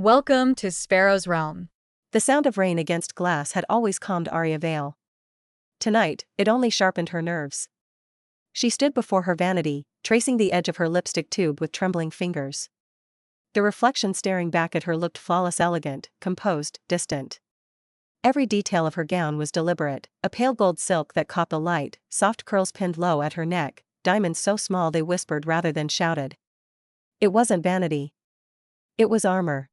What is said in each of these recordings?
Welcome to Sparrow's Realm. The sound of rain against glass had always calmed Aria Vale. Tonight, it only sharpened her nerves. She stood before her vanity, tracing the edge of her lipstick tube with trembling fingers. The reflection staring back at her looked flawless, elegant, composed, distant. Every detail of her gown was deliberate, a pale gold silk that caught the light, soft curls pinned low at her neck, diamonds so small they whispered rather than shouted. It wasn't vanity. It was armor.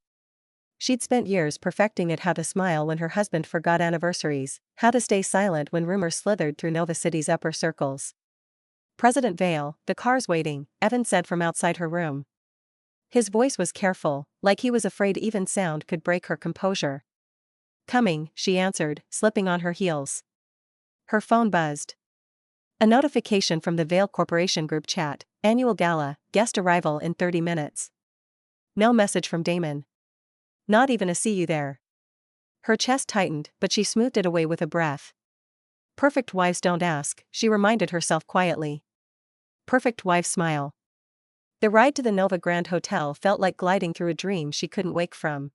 She'd spent years perfecting it: how to smile when her husband forgot anniversaries, how to stay silent when rumors slithered through Nova City's upper circles. "President Vale, the car's waiting," Evan said from outside her room. His voice was careful, like he was afraid even sound could break her composure. "Coming," she answered, slipping on her heels. Her phone buzzed. A notification from the Vale Corporation group chat: annual gala, guest arrival in 30 minutes. No message from Damon. Not even a "see you there." Her chest tightened, but she smoothed it away with a breath. Perfect wives don't ask, she reminded herself quietly. Perfect wives smile. The ride to the Nova Grand Hotel felt like gliding through a dream she couldn't wake from.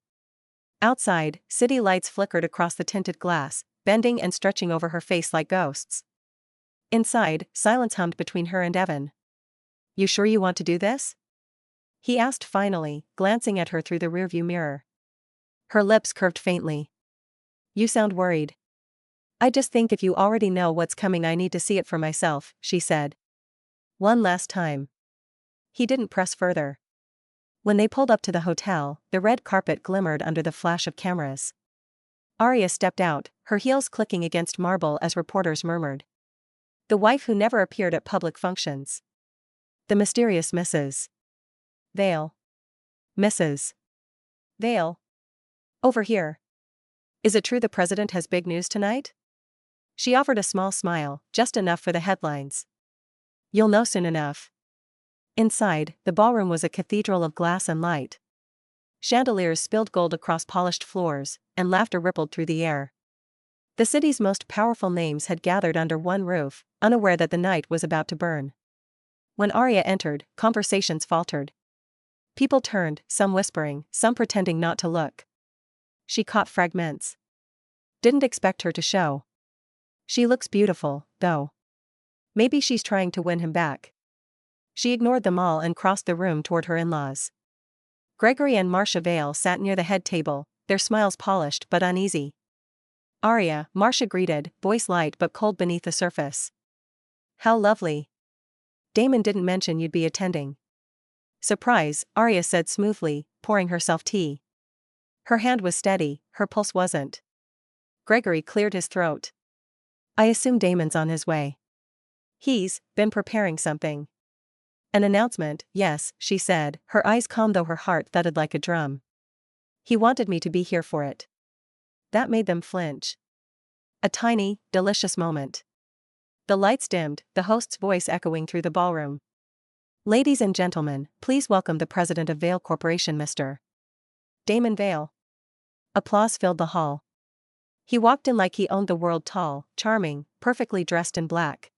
Outside, city lights flickered across the tinted glass, bending and stretching over her face like ghosts. Inside, silence hummed between her and Evan. "You sure you want to do this?" he asked finally, glancing at her through the rearview mirror. Her lips curved faintly. "You sound worried." "I just think if you already know what's coming, I need to see it for myself," she said. "One last time." He didn't press further. When they pulled up to the hotel, the red carpet glimmered under the flash of cameras. Aria stepped out, her heels clicking against marble as reporters murmured. The wife who never appeared at public functions. The mysterious Mrs. Vale. Mrs. Vale. Over here. "Is it true the president has big news tonight?" She offered a small smile, just enough for the headlines. "You'll know soon enough." Inside, the ballroom was a cathedral of glass and light. Chandeliers spilled gold across polished floors, and laughter rippled through the air. The city's most powerful names had gathered under one roof, unaware that the night was about to burn. When Aria entered, conversations faltered. People turned, some whispering, some pretending not to look. She caught fragments. "Didn't expect her to show. She looks beautiful, though. Maybe she's trying to win him back." She ignored them all and crossed the room toward her in-laws. Gregory and Marcia Vale sat near the head table, their smiles polished but uneasy. "Aria," Marcia greeted, voice light but cold beneath the surface. "How lovely. Damon didn't mention you'd be attending." "Surprise," Aria said smoothly, pouring herself tea. Her hand was steady, her pulse wasn't. Gregory cleared his throat. "I assume Damon's on his way." "He's been preparing something." "An announcement, yes," she said, her eyes calm though her heart thudded like a drum. "He wanted me to be here for it." That made them flinch. A tiny, delicious moment. The lights dimmed, the host's voice echoing through the ballroom. "Ladies and gentlemen, please welcome the president of Vale Corporation, Mr. Damon Vale." Applause filled the hall. He walked in like he owned the world, tall, charming, perfectly dressed in black.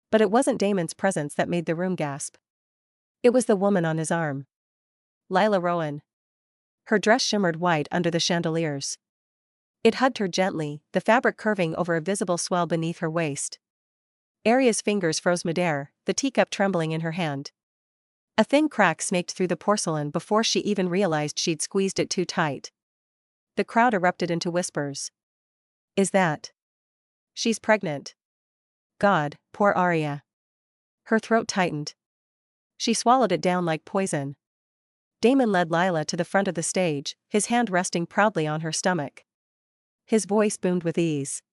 But it wasn't Damon's presence that made the room gasp. It was the woman on his arm. Lila Rowan. Her dress shimmered white under the chandeliers. It hugged her gently, the fabric curving over a visible swell beneath her waist. Aria's fingers froze midair, the teacup trembling in her hand. A thin crack snaked through the porcelain before she even realized she'd squeezed it too tight. The crowd erupted into whispers. "Is that? She's pregnant." God, poor Aria. Her throat tightened. She swallowed it down like poison. Damon led Lila to the front of the stage, his hand resting proudly on her stomach. His voice boomed with ease.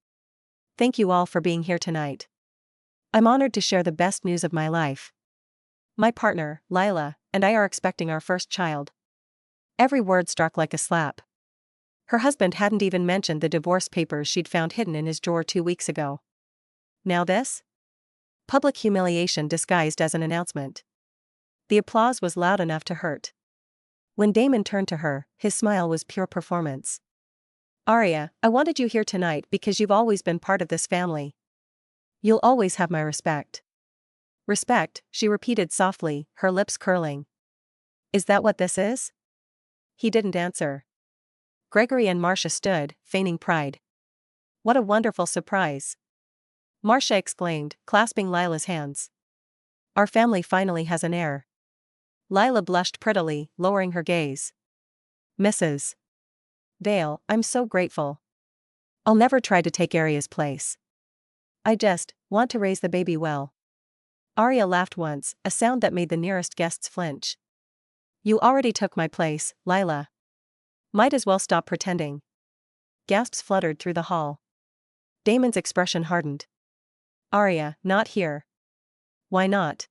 "Thank you all for being here tonight. I'm honored to share the best news of my life. My partner, Lila, and I are expecting our first child." Every word struck like a slap. Her husband hadn't even mentioned the divorce papers she'd found hidden in his drawer 2 weeks ago. Now this? Public humiliation disguised as an announcement. The applause was loud enough to hurt. When Damon turned to her, his smile was pure performance. "Aria, I wanted you here tonight because you've always been part of this family. You'll always have my respect." "Respect," she repeated softly, her lips curling. "Is that what this is?" He didn't answer. Gregory and Marcia stood, feigning pride. What a wonderful surprise! Marcia exclaimed, clasping Lila's hands. Our family finally has an heir. Lila blushed prettily, lowering her gaze. Mrs. Vale, I'm so grateful. I'll never try to take Aria's place. I just want to raise the baby well. Aria laughed once, a sound that made the nearest guests flinch. You already took my place, Lila. Might as well stop pretending. Gasps fluttered through the hall. Damon's expression hardened. Aria, not here. Why not?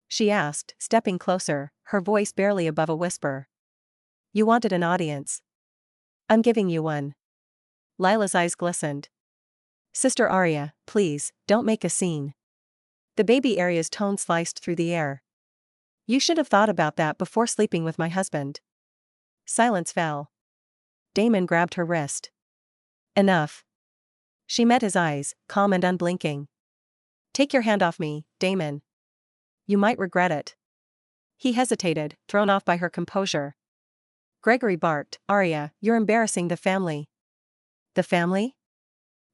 She asked, stepping closer, her voice barely above a whisper. You wanted an audience. I'm giving you one. Lila's eyes glistened. Sister Aria, please, don't make a scene. The baby Aria's tone sliced through the air. You should have thought about that before sleeping with my husband. Silence fell. Damon grabbed her wrist. Enough. She met his eyes, calm and unblinking. Take your hand off me, Damon. You might regret it. He hesitated, thrown off by her composure. Gregory barked, Aria, you're embarrassing the family. The family?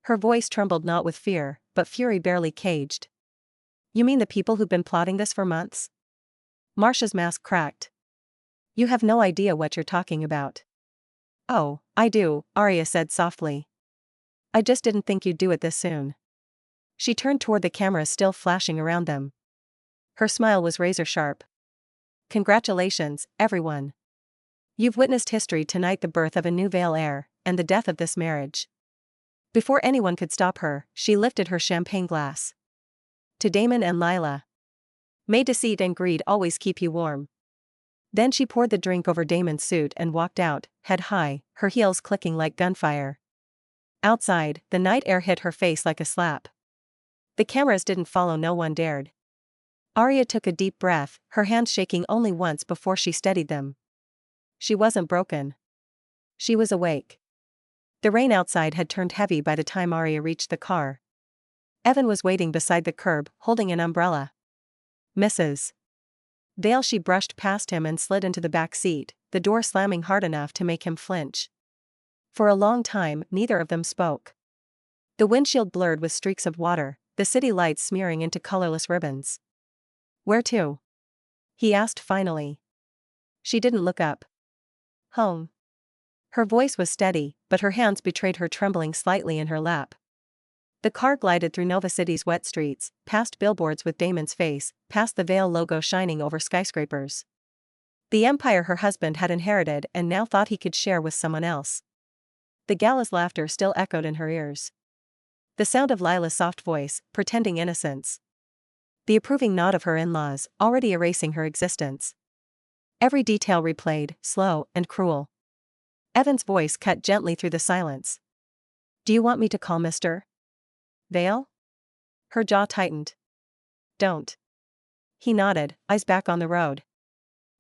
Her voice trembled not with fear, but fury barely caged. You mean the people who've been plotting this for months? Marcia's mask cracked. You have no idea what you're talking about. Oh, I do, Aria said softly. I just didn't think you'd do it this soon. She turned toward the cameras still flashing around them. Her smile was razor sharp. Congratulations, everyone. You've witnessed history tonight, the birth of a new Vale heir, and the death of this marriage. Before anyone could stop her, she lifted her champagne glass. To Damon and Lila. May deceit and greed always keep you warm. Then she poured the drink over Damon's suit and walked out, head high, her heels clicking like gunfire. Outside, the night air hit her face like a slap. The cameras didn't follow, no one dared. Aria took a deep breath, her hands shaking only once before she steadied them. She wasn't broken. She was awake. The rain outside had turned heavy by the time Aria reached the car. Evan was waiting beside the curb, holding an umbrella. Mrs. Vale. She brushed past him and slid into the back seat, the door slamming hard enough to make him flinch. For a long time, neither of them spoke. The windshield blurred with streaks of water, the city lights smearing into colorless ribbons. Where to? He asked finally. She didn't look up. Home. Her voice was steady, but her hands betrayed her trembling slightly in her lap. The car glided through Nova City's wet streets, past billboards with Damon's face, past the Vale logo shining over skyscrapers. The empire her husband had inherited and now thought he could share with someone else. The gala's laughter still echoed in her ears. The sound of Lila's soft voice, pretending innocence. The approving nod of her in-laws, already erasing her existence. Every detail replayed, slow and cruel. Evan's voice cut gently through the silence. Do you want me to call Mr. Vale? Her jaw tightened. Don't. He nodded, eyes back on the road.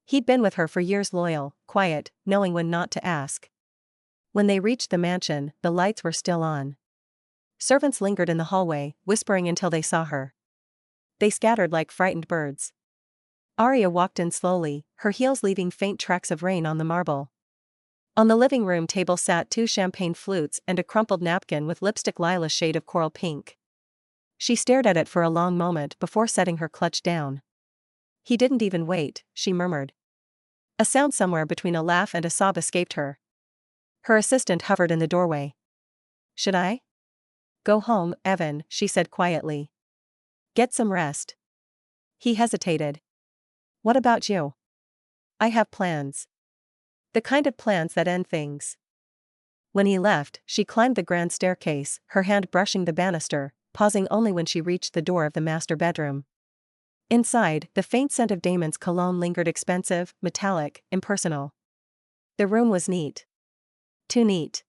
He'd been with her for years, loyal, quiet, knowing when not to ask. When they reached the mansion, the lights were still on. Servants lingered in the hallway, whispering until they saw her. They scattered like frightened birds. Aria walked in slowly, her heels leaving faint tracks of rain on the marble. On the living room table sat 2 champagne flutes and a crumpled napkin with lipstick Lila's shade of coral pink. She stared at it for a long moment before setting her clutch down. He didn't even wait, she murmured. A sound somewhere between a laugh and a sob escaped her. Her assistant hovered in the doorway. Should I? Go home, Evan, she said quietly. Get some rest. He hesitated. What about you? I have plans. The kind of plans that end things. When he left, she climbed the grand staircase, her hand brushing the banister, pausing only when she reached the door of the master bedroom. Inside, the faint scent of Damon's cologne lingered, expensive, metallic, impersonal. The room was neat. Too neat.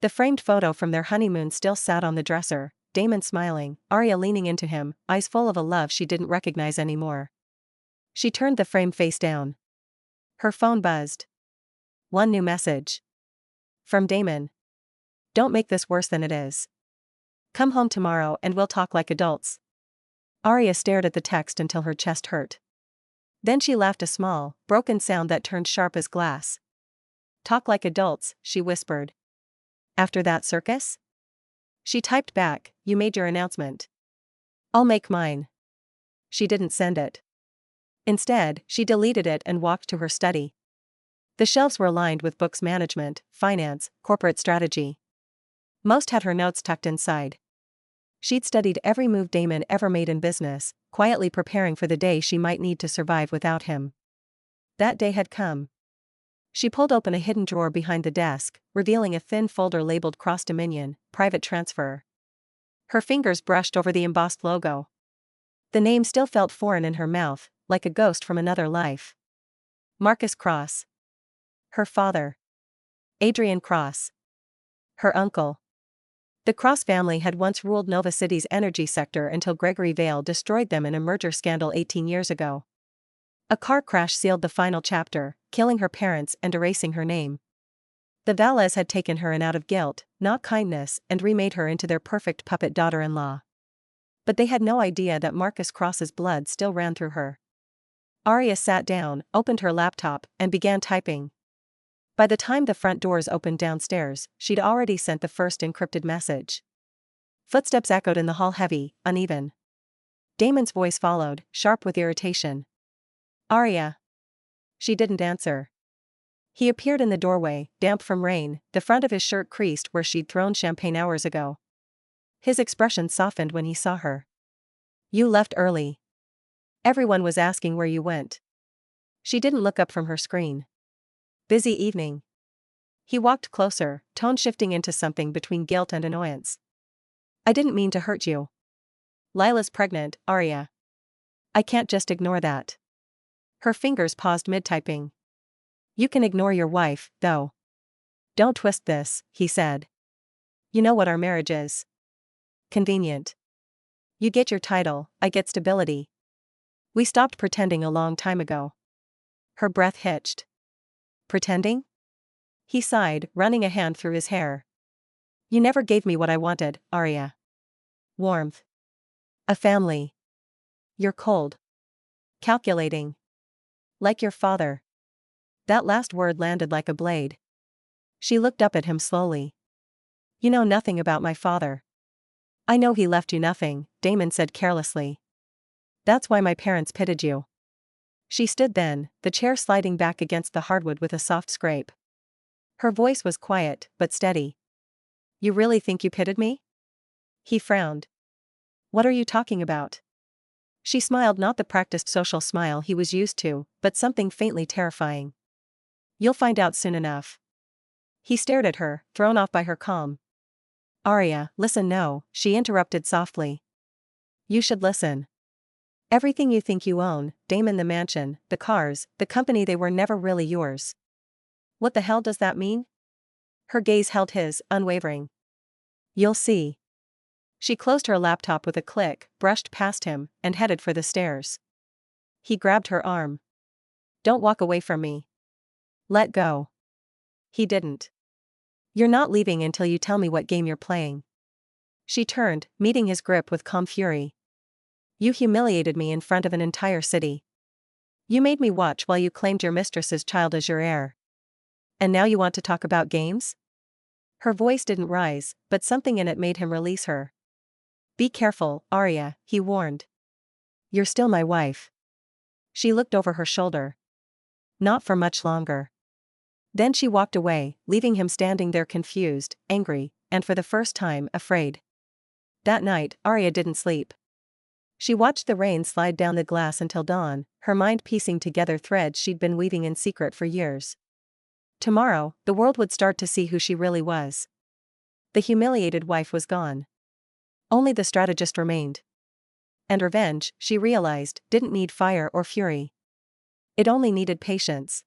The framed photo from their honeymoon still sat on the dresser, Damon smiling, Aria leaning into him, eyes full of a love she didn't recognize anymore. She turned the frame face down. Her phone buzzed. One new message. From Damon. Don't make this worse than it is. Come home tomorrow and we'll talk like adults. Aria stared at the text until her chest hurt. Then she laughed, a small, broken sound that turned sharp as glass. talk like adults, she whispered. After that circus? She typed back, you made your announcement. I'll make mine. She didn't send it. Instead, she deleted it and walked to her study. The shelves were lined with books management, finance, corporate strategy. Most had her notes tucked inside. She'd studied every move Damon ever made in business, quietly preparing for the day she might need to survive without him. That day had come. She pulled open a hidden drawer behind the desk, revealing a thin folder labeled Cross Dominion, Private Transfer. Her fingers brushed over the embossed logo. The name still felt foreign in her mouth, like a ghost from another life. Marcus Cross. Her father. Adrian Cross. Her uncle. The Cross family had once ruled Nova City's energy sector until Gregory Vale destroyed them in a merger scandal 18 years ago. A car crash sealed the final chapter, killing her parents and erasing her name. The Valles had taken her in out of guilt, not kindness, and remade her into their perfect puppet daughter-in-law. But they had no idea that Marcus Cross's blood still ran through her. Aria sat down, opened her laptop, and began typing. By the time the front doors opened downstairs, she'd already sent the first encrypted message. Footsteps echoed in the hall, heavy, uneven. Damon's voice followed, sharp with irritation. Aria. She didn't answer. He appeared in the doorway, damp from rain, the front of his shirt creased where she'd thrown champagne hours ago. His expression softened when he saw her. You left early. Everyone was asking where you went. She didn't look up from her screen. Busy evening. He walked closer, tone shifting into something between guilt and annoyance. I didn't mean to hurt you. Lila's pregnant, Aria. I can't just ignore that. Her fingers paused mid-typing. You can ignore your wife, though. Don't twist this, he said. You know what our marriage is. Convenient. You get your title, I get stability. We stopped pretending a long time ago. Her breath hitched. Pretending? He sighed, running a hand through his hair. You never gave me what I wanted, Aria. Warmth. A family. You're cold. Calculating. Like your father. That last word landed like a blade. She looked up at him slowly. You know nothing about my father. I know he left you nothing, Damon said carelessly. That's why my parents pitted you. She stood then, the chair sliding back against the hardwood with a soft scrape. Her voice was quiet, but steady. You really think you pitted me? He frowned. What are you talking about? She smiled, not the practiced social smile he was used to, but something faintly terrifying. You'll find out soon enough. He stared at her, thrown off by her calm. Aria, listen. No, she interrupted softly. You should listen. Everything you think you own, Damon, the mansion, the cars, the company, they were never really yours. What the hell does that mean? Her gaze held his, unwavering. You'll see. She closed her laptop with a click, brushed past him, and headed for the stairs. He grabbed her arm. Don't walk away from me. Let go. He didn't. You're not leaving until you tell me what game you're playing. She turned, meeting his grip with calm fury. You humiliated me in front of an entire city. You made me watch while you claimed your mistress's child as your heir. And now you want to talk about games? Her voice didn't rise, but something in it made him release her. Be careful, Aria, he warned. You're still my wife. She looked over her shoulder. Not for much longer. Then she walked away, leaving him standing there confused, angry, and for the first time afraid. That night, Aria didn't sleep. She watched the rain slide down the glass until dawn, her mind piecing together threads she'd been weaving in secret for years. Tomorrow, the world would start to see who she really was. The humiliated wife was gone. Only the strategist remained. And revenge, she realized, didn't need fire or fury. It only needed patience.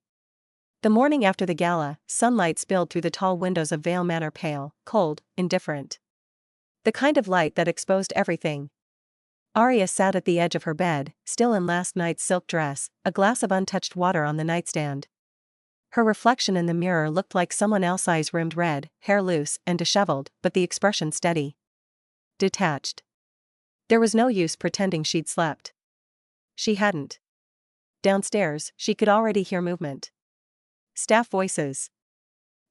The morning after the gala, sunlight spilled through the tall windows of Vale Manor, pale, cold, indifferent. The kind of light that exposed everything. Aria sat at the edge of her bed, still in last night's silk dress, a glass of untouched water on the nightstand. Her reflection in the mirror looked like someone else, eyes rimmed red, hair loose and disheveled, but the expression steady. Detached. There was no use pretending she'd slept. She hadn't. Downstairs, she could already hear movement. Staff voices.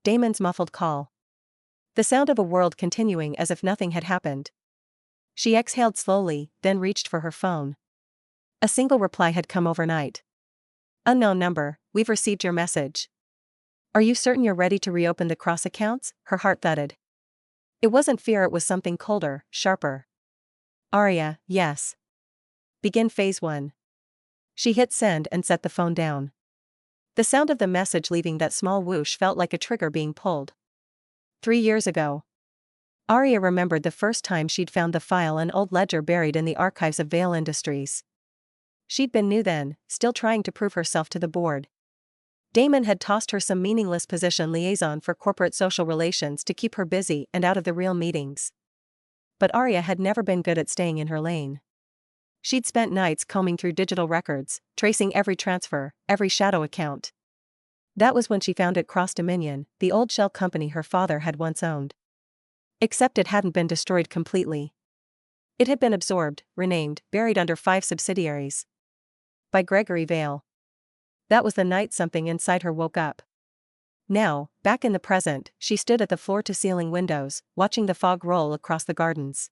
Damon's muffled call. The sound of a world continuing as if nothing had happened. She exhaled slowly, then reached for her phone. A single reply had come overnight. Unknown number, we've received your message. Are you certain you're ready to reopen the cross accounts? Her heart thudded. It wasn't fear, it was something colder, sharper. Aria, yes. Begin phase 1. She hit send and set the phone down. The sound of the message leaving that small whoosh felt like a trigger being pulled. 3 years ago. Aria remembered the first time she'd found the file, an old ledger buried in the archives of Vale Industries. She'd been new then, still trying to prove herself to the board. Damon had tossed her some meaningless position liaison for corporate social relations to keep her busy and out of the real meetings. But Aria had never been good at staying in her lane. She'd spent nights combing through digital records, tracing every transfer, every shadow account. That was when she found Cross Dominion, the old shell company her father had once owned. Except it hadn't been destroyed completely. It had been absorbed, renamed, buried under 5 subsidiaries. By Gregory Vale. That was the night something inside her woke up. Now, back in the present, she stood at the floor-to-ceiling windows, watching the fog roll across the gardens.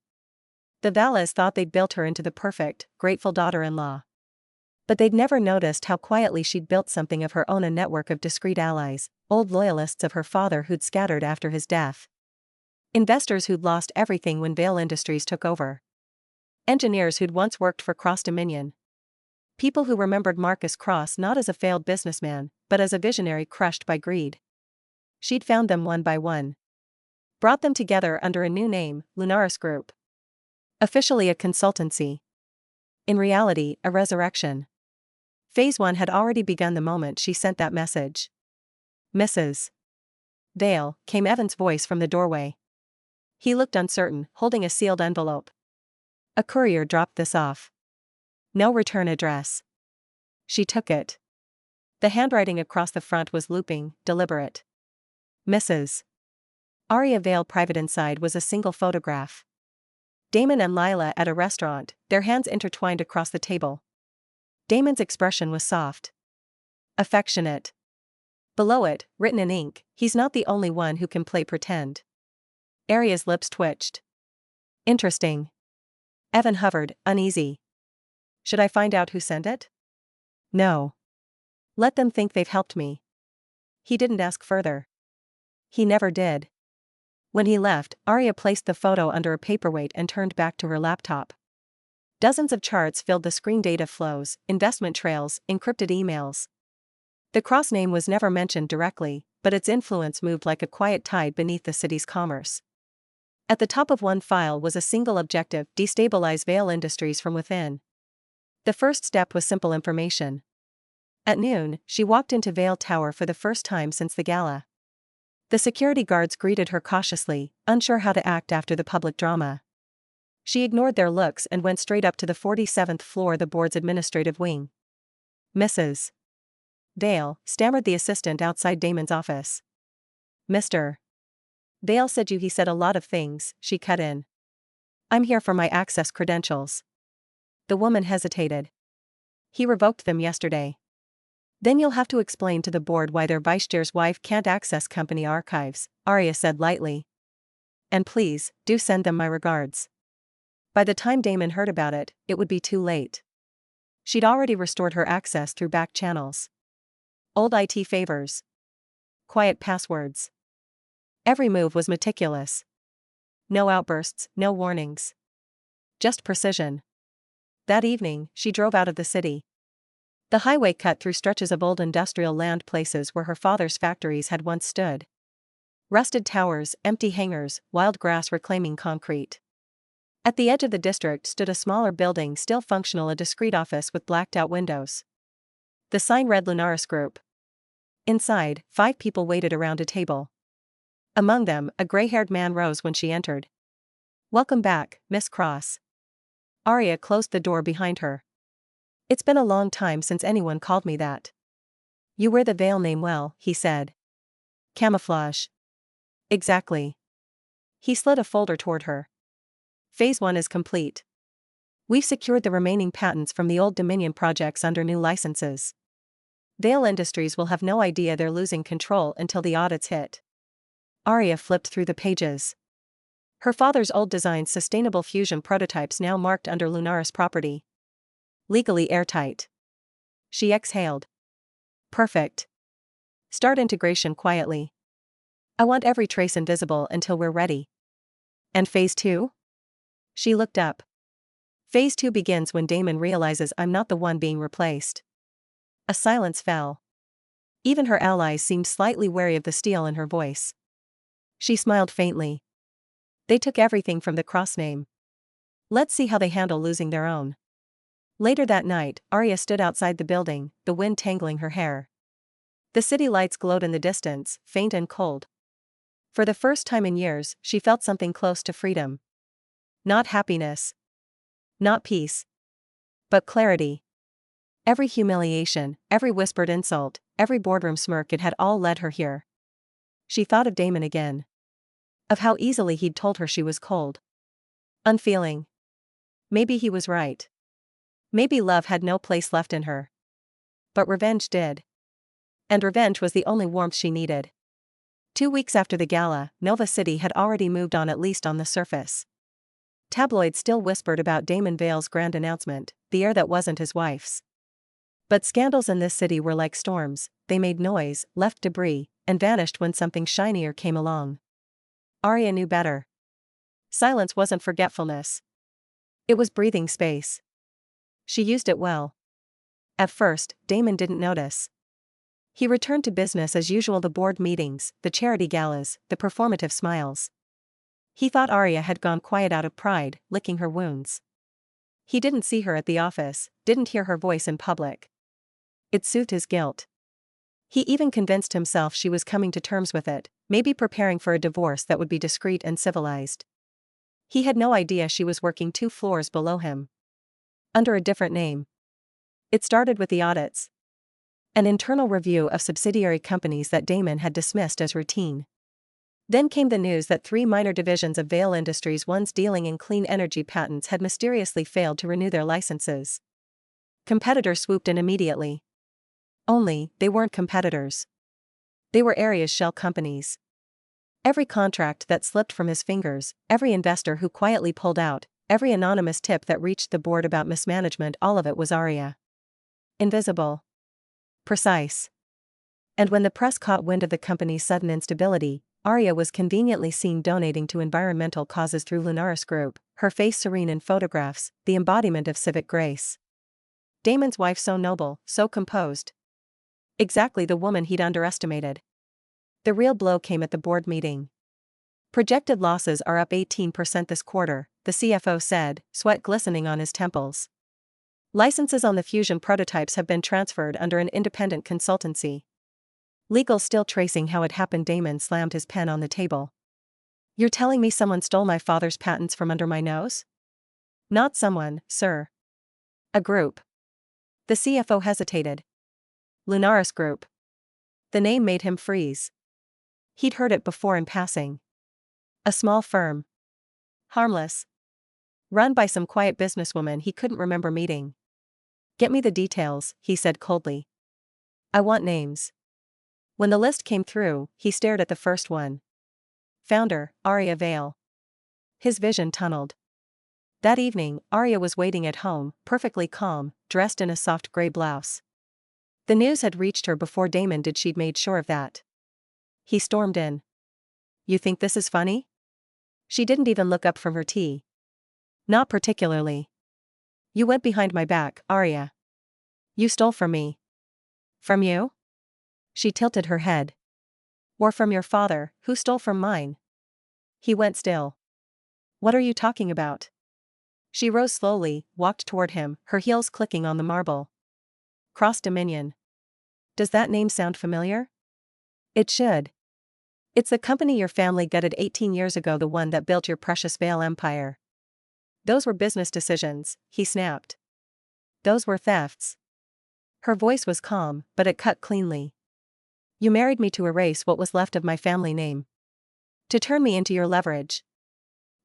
The Valles thought they'd built her into the perfect, grateful daughter-in-law. But they'd never noticed how quietly she'd built something of her own, a network of discreet allies, old loyalists of her father who'd scattered after his death. Investors who'd lost everything when Vale Industries took over. Engineers who'd once worked for Cross Dominion. People who remembered Marcus Cross not as a failed businessman, but as a visionary crushed by greed. She'd found them one by one. Brought them together under a new name, Lunaris Group. Officially a consultancy. In reality, a resurrection. Phase 1 had already begun the moment she sent that message. Mrs. Vale, came Evan's voice from the doorway. He looked uncertain, holding a sealed envelope. A courier dropped this off. No return address. She took it. The handwriting across the front was looping, deliberate. Mrs. Aria Vale. Private. Inside was a single photograph. Damon and Lila at a restaurant, their hands intertwined across the table. Damon's expression was soft. Affectionate. Below it, written in ink, he's not the only one who can play pretend. Aria's lips twitched. Interesting. Evan hovered, uneasy. Should I find out who sent it? No. Let them think they've helped me. He didn't ask further. He never did. When he left, Aria placed the photo under a paperweight and turned back to her laptop. Dozens of charts filled the screen, data flows, investment trails, encrypted emails. The Cross name was never mentioned directly, but its influence moved like a quiet tide beneath the city's commerce. At the top of one file was a single objective: destabilize Vale Industries from within. The first step was simple: information. At noon, she walked into Vale Tower for the first time since the gala. The security guards greeted her cautiously, unsure how to act after the public drama. She ignored their looks and went straight up to the 47th floor, the board's administrative wing. Mrs. Vale, stammered the assistant outside Damon's office. Mr. Vale said he said a lot of things, she cut in. I'm here for my access credentials. The woman hesitated. He revoked them yesterday. Then you'll have to explain to the board why their vice chair's wife can't access company archives, Aria said lightly. And please, do send them my regards. By the time Damon heard about it, it would be too late. She'd already restored her access through back channels. Old IT favors. Quiet passwords. Every move was meticulous. No outbursts, no warnings. Just precision. That evening, she drove out of the city. The highway cut through stretches of old industrial land, places where her father's factories had once stood. Rusted towers, empty hangars, wild grass reclaiming concrete. At the edge of the district stood a smaller building still functional, a discreet office with blacked-out windows. The sign read Lunaris Group. Inside, 5 people waited around a table. Among them, a gray-haired man rose when she entered. Welcome back, Miss Cross. Aria closed the door behind her. It's been a long time since anyone called me that. You wear the Vale name well, he said. Camouflage. Exactly. He slid a folder toward her. Phase 1 is complete. We've secured the remaining patents from the old Dominion projects under new licenses. Vale Industries will have no idea they're losing control until the audits hit. Aria flipped through the pages. Her father's old design's sustainable fusion prototypes now marked under Lunaris property. Legally airtight. She exhaled. Perfect. Start integration quietly. I want every trace invisible until we're ready. And phase 2? She looked up. Phase 2 begins when Damon realizes I'm not the one being replaced. A silence fell. Even her allies seemed slightly wary of the steel in her voice. She smiled faintly. They took everything from the cross name. Let's see how they handle losing their own. Later that night, Aria stood outside the building, the wind tangling her hair. The city lights glowed in the distance, faint and cold. For the first time in years, she felt something close to freedom. Not happiness. Not peace. But clarity. Every humiliation, every whispered insult, every boardroom smirk, it had all led her here. She thought of Damon again. Of how easily he'd told her she was cold. Unfeeling. Maybe he was right. Maybe love had no place left in her. But revenge did. And revenge was the only warmth she needed. 2 weeks after the gala, Nova City had already moved on, at least on the surface. Tabloids still whispered about Damon Vale's grand announcement, the heir that wasn't his wife's. But scandals in this city were like storms, they made noise, left debris, and vanished when something shinier came along. Aria knew better. Silence wasn't forgetfulness. It was breathing space. She used it well. At first, Damon didn't notice. He returned to business as usual: the board meetings, the charity galas, the performative smiles. He thought Aria had gone quiet out of pride, licking her wounds. He didn't see her at the office, didn't hear her voice in public. It soothed his guilt. He even convinced himself she was coming to terms with it, maybe preparing for a divorce that would be discreet and civilized. He had no idea she was working 2 floors below him. Under a different name. It started with the audits. An internal review of subsidiary companies that Damon had dismissed as routine. Then came the news that 3 minor divisions of Vale Industries, once dealing in clean energy patents, had mysteriously failed to renew their licenses. Competitors swooped in immediately. Only, they weren't competitors. They were Aria's shell companies. Every contract that slipped from his fingers, every investor who quietly pulled out, every anonymous tip that reached the board about mismanagement, all of it was Aria. Invisible. Precise. And when the press caught wind of the company's sudden instability, Aria was conveniently seen donating to environmental causes through Lunaris Group, her face serene in photographs, the embodiment of civic grace. Damon's wife so noble, so composed. Exactly the woman he'd underestimated. The real blow came at the board meeting. Projected losses are up 18% this quarter, the CFO said, sweat glistening on his temples. Licenses on the fusion prototypes have been transferred under an independent consultancy. Legal still tracing how it happened. Damon slammed his pen on the table. You're telling me someone stole my father's patents from under my nose? Not someone, sir. A group. The CFO hesitated. Lunaris Group. The name made him freeze. He'd heard it before in passing. A small firm. Harmless. Run by some quiet businesswoman he couldn't remember meeting. Get me the details, he said coldly. I want names. When the list came through, he stared at the first one. Founder, Aria Vale. His vision tunneled. That evening, Aria was waiting at home, perfectly calm, dressed in a soft gray blouse. The news had reached her before Damon did. She'd made sure of that. He stormed in. You think this is funny? She didn't even look up from her tea. Not particularly. You went behind my back, Aria. You stole from me. From you? She tilted her head. Or from your father, who stole from mine? He went still. What are you talking about? She rose slowly, walked toward him, her heels clicking on the marble. Cross Dominion. Does that name sound familiar? It should. It's the company your family gutted 18 years ago, the one that built your precious Vale empire. Those were business decisions, he snapped. Those were thefts. Her voice was calm, but it cut cleanly. You married me to erase what was left of my family name. To turn me into your leverage.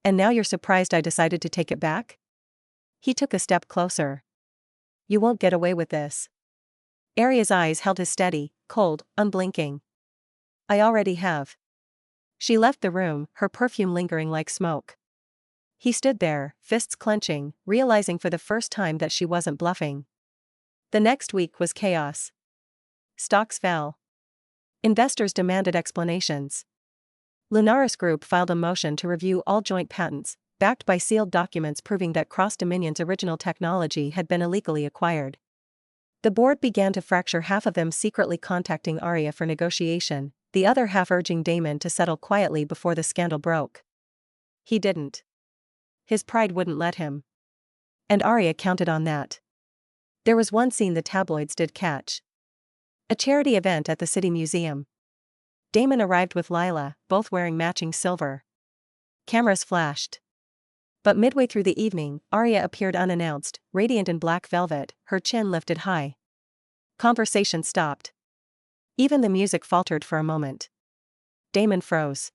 And now you're surprised I decided to take it back? He took a step closer. You won't get away with this. Aria's eyes held his steady, cold, unblinking. I already have. She left the room, her perfume lingering like smoke. He stood there, fists clenching, realizing for the first time that she wasn't bluffing. The next week was chaos. Stocks fell. Investors demanded explanations. Lunaris Group filed a motion to review all joint patents, backed by sealed documents proving that Cross-Dominion's original technology had been illegally acquired. The board began to fracture, half of them secretly contacting Aria for negotiation, the other half urging Damon to settle quietly before the scandal broke. He didn't. His pride wouldn't let him. And Aria counted on that. There was one scene the tabloids did catch. A charity event at the City Museum. Damon arrived with Lila, both wearing matching silver. Cameras flashed. But midway through the evening, Aria appeared unannounced, radiant in black velvet, her chin lifted high. Conversation stopped. Even the music faltered for a moment. Damon froze.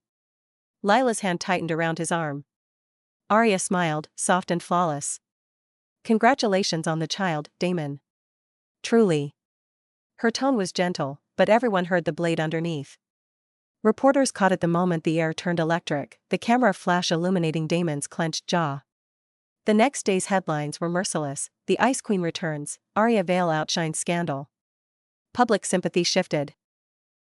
Lila's hand tightened around his arm. Aria smiled, soft and flawless. Congratulations on the child, Damon. Truly. Her tone was gentle, but everyone heard the blade underneath. Reporters caught it the moment the air turned electric, the camera flash illuminating Damon's clenched jaw. The next day's headlines were merciless: the Ice Queen returns, Aria Vale outshines scandal. Public sympathy shifted.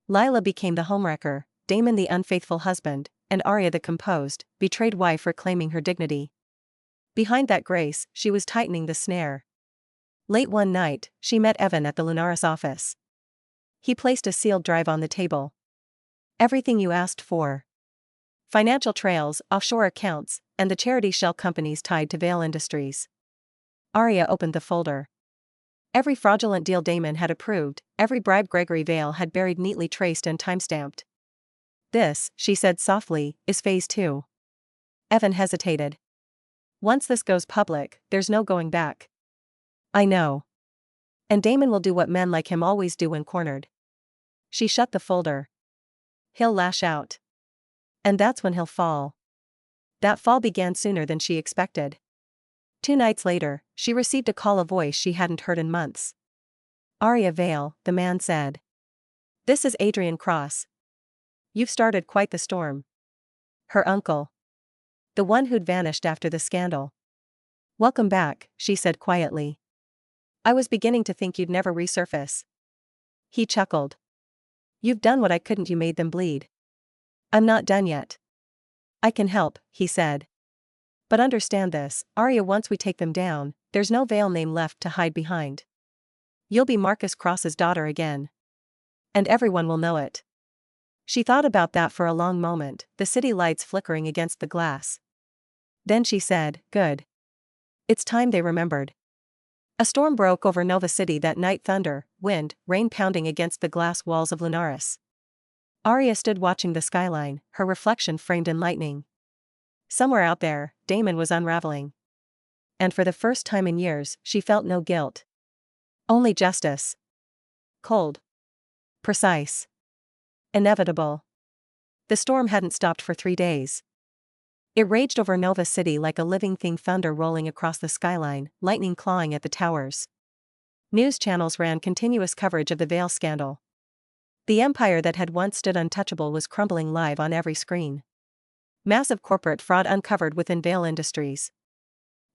Lila became the homewrecker, Damon the unfaithful husband, and Aria the composed, betrayed wife reclaiming her dignity. Behind that grace, she was tightening the snare. Late one night, she met Evan at the Lunaris office. He placed a sealed drive on the table. Everything you asked for. Financial trails, offshore accounts, and the charity shell companies tied to Vale Industries. Aria opened the folder. Every fraudulent deal Damon had approved, every bribe Gregory Vale had buried neatly traced and timestamped. This, she said softly, is phase 2. Evan hesitated. Once this goes public, there's no going back. I know. And Damon will do what men like him always do when cornered. She shut the folder. He'll lash out. And that's when he'll fall. That fall began sooner than she expected. 2 nights later, she received a call, a voice she hadn't heard in months. Aria Vale, the man said. This is Adrian Cross. You've started quite the storm. Her uncle. The one who'd vanished after the scandal. Welcome back, she said quietly. I was beginning to think you'd never resurface. He chuckled. You've done what I couldn't, you made them bleed. I'm not done yet. I can help, he said. But understand this, Aria, once we take them down, there's no Vale name left to hide behind. You'll be Marcus Cross's daughter again. And everyone will know it. She thought about that for a long moment, the city lights flickering against the glass. Then she said, good. It's time they remembered. A storm broke over Nova City that night, thunder, wind, rain pounding against the glass walls of Lunaris. Aria stood watching the skyline, her reflection framed in lightning. Somewhere out there, Damon was unraveling. And for the first time in years, she felt no guilt. Only justice. Cold. Precise. Inevitable. The storm hadn't stopped for 3 days. It raged over Nova City like a living thing, thunder rolling across the skyline, lightning clawing at the towers. News channels ran continuous coverage of the Vale scandal. The empire that had once stood untouchable was crumbling live on every screen. Massive corporate fraud uncovered within Vale Industries.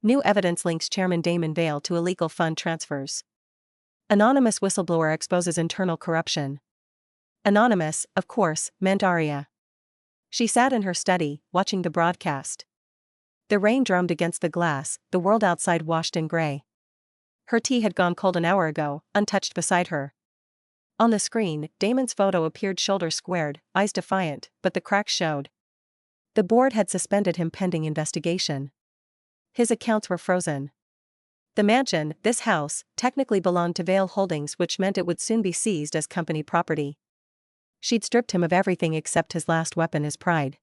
New evidence links Chairman Damon Vale to illegal fund transfers. Anonymous whistleblower exposes internal corruption. Anonymous, of course, meant Aria. She sat in her study, watching the broadcast. The rain drummed against the glass, the world outside washed in gray. Her tea had gone cold an hour ago, untouched beside her. On the screen, Damon's photo appeared, shoulders squared, eyes defiant, but the cracks showed. The board had suspended him pending investigation. His accounts were frozen. The mansion, this house, technically belonged to Vale Holdings, which meant it would soon be seized as company property. She'd stripped him of everything except his last weapon, his pride.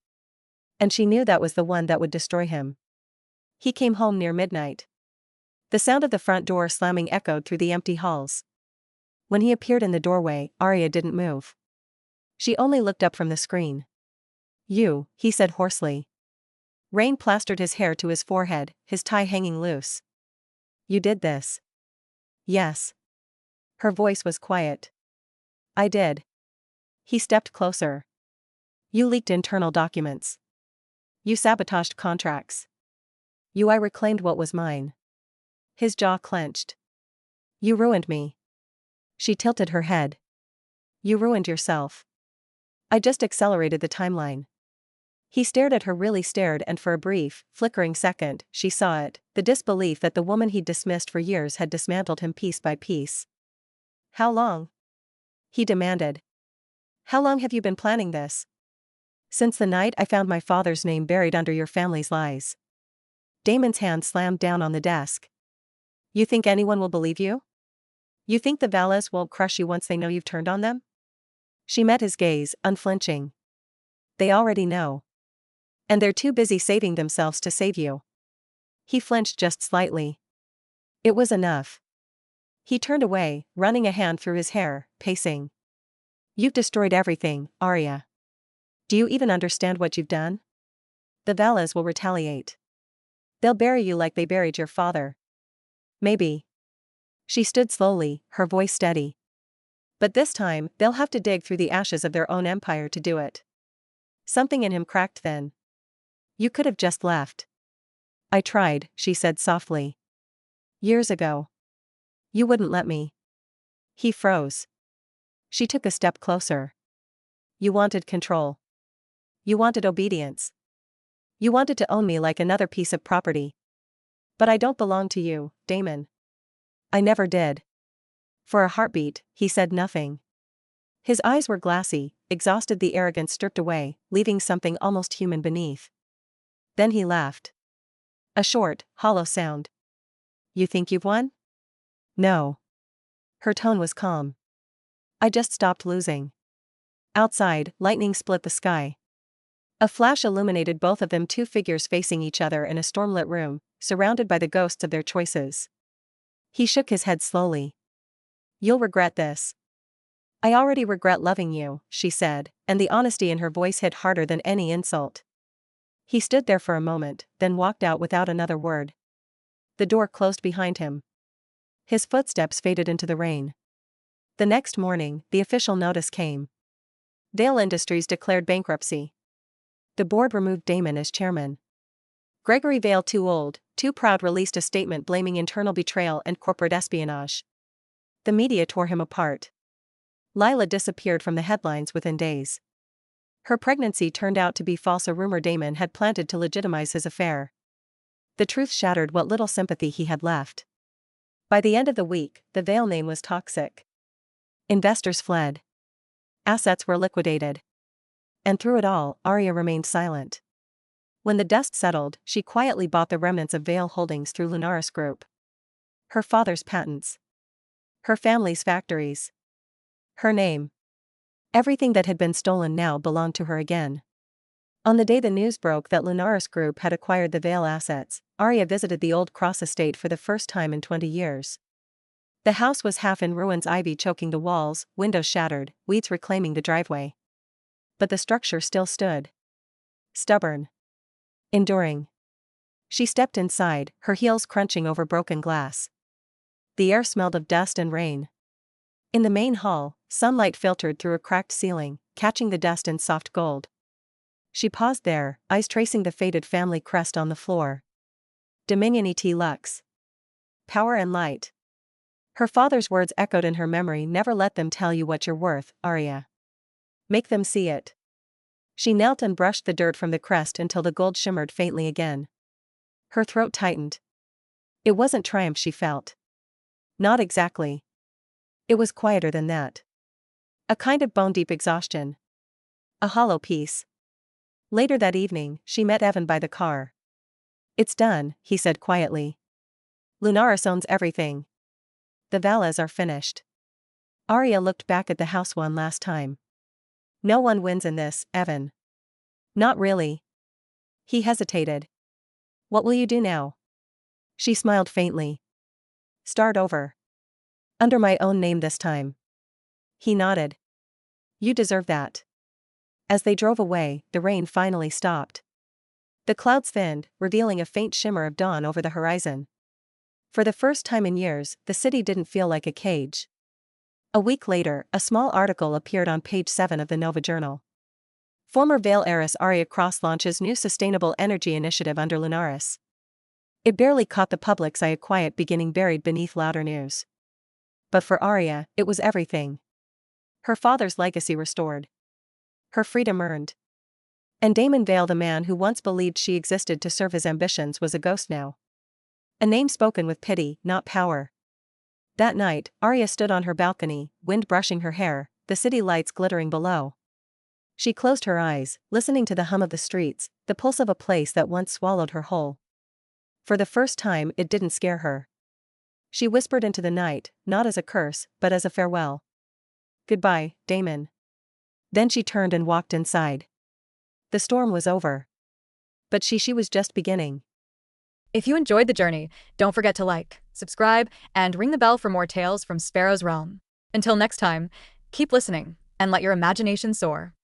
And she knew that was the one that would destroy him. He came home near midnight. The sound of the front door slamming echoed through the empty halls. When he appeared in the doorway, Aria didn't move. She only looked up from the screen. You, he said hoarsely. Rain plastered his hair to his forehead, his tie hanging loose. You did this. Yes. Her voice was quiet. I did. He stepped closer. You leaked internal documents. You sabotaged contracts. I reclaimed what was mine. His jaw clenched. You ruined me. She tilted her head. You ruined yourself. I just accelerated the timeline. He stared at her, really stared, and for a brief, flickering second, she saw it, the disbelief that the woman he'd dismissed for years had dismantled him piece by piece. How long? He demanded. How long have you been planning this? Since the night I found my father's name buried under your family's lies. Damon's hand slammed down on the desk. You think anyone will believe you? You think the Valles won't crush you once they know you've turned on them? She met his gaze, unflinching. They already know. And they're too busy saving themselves to save you. He flinched just slightly. It was enough. He turned away, running a hand through his hair, pacing. You've destroyed everything, Aria. Do you even understand what you've done? The Valles will retaliate. They'll bury you like they buried your father. Maybe. She stood slowly, her voice steady. But this time, they'll have to dig through the ashes of their own empire to do it. Something in him cracked then. You could have just left. I tried, she said softly. Years ago. You wouldn't let me. He froze. She took a step closer. You wanted control. You wanted obedience. You wanted to own me like another piece of property. But I don't belong to you, Damon. I never did. For a heartbeat, he said nothing. His eyes were glassy, exhausted, the arrogance stripped away, leaving something almost human beneath. Then he laughed. A short, hollow sound. You think you've won? No. Her tone was calm. I just stopped losing. Outside, lightning split the sky. A flash illuminated both of them, two figures facing each other in a stormlit room, surrounded by the ghosts of their choices. He shook his head slowly. You'll regret this. I already regret loving you, she said, and the honesty in her voice hit harder than any insult. He stood there for a moment, then walked out without another word. The door closed behind him. His footsteps faded into the rain. The next morning, the official notice came. Vale Industries declared bankruptcy. The board removed Damon as chairman. Gregory Vale, too old, too proud, released a statement blaming internal betrayal and corporate espionage. The media tore him apart. Lila disappeared from the headlines within days. Her pregnancy turned out to be false, a rumor Damon had planted to legitimize his affair. The truth shattered what little sympathy he had left. By the end of the week, the Vale name was toxic. Investors fled. Assets were liquidated. And through it all, Aria remained silent. When the dust settled, she quietly bought the remnants of Vale Holdings through Lunaris Group. Her father's patents. Her family's factories. Her name. Everything that had been stolen now belonged to her again. On the day the news broke that Lunaris Group had acquired the Vale assets, Aria visited the old Cross estate for the first time in 20 years. The house was half in ruins, ivy choking the walls, windows shattered, weeds reclaiming the driveway. But the structure still stood. Stubborn. Enduring. She stepped inside, her heels crunching over broken glass. The air smelled of dust and rain. In the main hall, sunlight filtered through a cracked ceiling, catching the dust in soft gold. She paused there, eyes tracing the faded family crest on the floor. Dominion et Lux. Power and light. Her father's words echoed in her memory. Never let them tell you what you're worth, Aria. Make them see it. She knelt and brushed the dirt from the crest until the gold shimmered faintly again. Her throat tightened. It wasn't triumph she felt. Not exactly. It was quieter than that. A kind of bone-deep exhaustion. A hollow peace. Later that evening, she met Evan by the car. It's done, he said quietly. Lunaris owns everything. The Valles are finished. Aria looked back at the house one last time. No one wins in this, Evan. Not really. He hesitated. What will you do now? She smiled faintly. Start over. Under my own name this time. He nodded. You deserve that. As they drove away, the rain finally stopped. The clouds thinned, revealing a faint shimmer of dawn over the horizon. For the first time in years, the city didn't feel like a cage. A week later, a small article appeared on page 7 of the Nova Journal. Former Vale heiress Aria Cross launches new sustainable energy initiative under Lunaris. It barely caught the public's eye, a quiet beginning buried beneath louder news. But for Aria, it was everything. Her father's legacy restored. Her freedom earned. And Damon Vale, the man who once believed she existed to serve his ambitions, was a ghost now. A name spoken with pity, not power. That night, Aria stood on her balcony, wind brushing her hair, the city lights glittering below. She closed her eyes, listening to the hum of the streets, the pulse of a place that once swallowed her whole. For the first time, it didn't scare her. She whispered into the night, not as a curse, but as a farewell. Goodbye, Damon. Then she turned and walked inside. The storm was over. But she was just beginning. If you enjoyed the journey, don't forget to like, subscribe, and ring the bell for more tales from Sparrow's Realm. Until next time, keep listening, and let your imagination soar.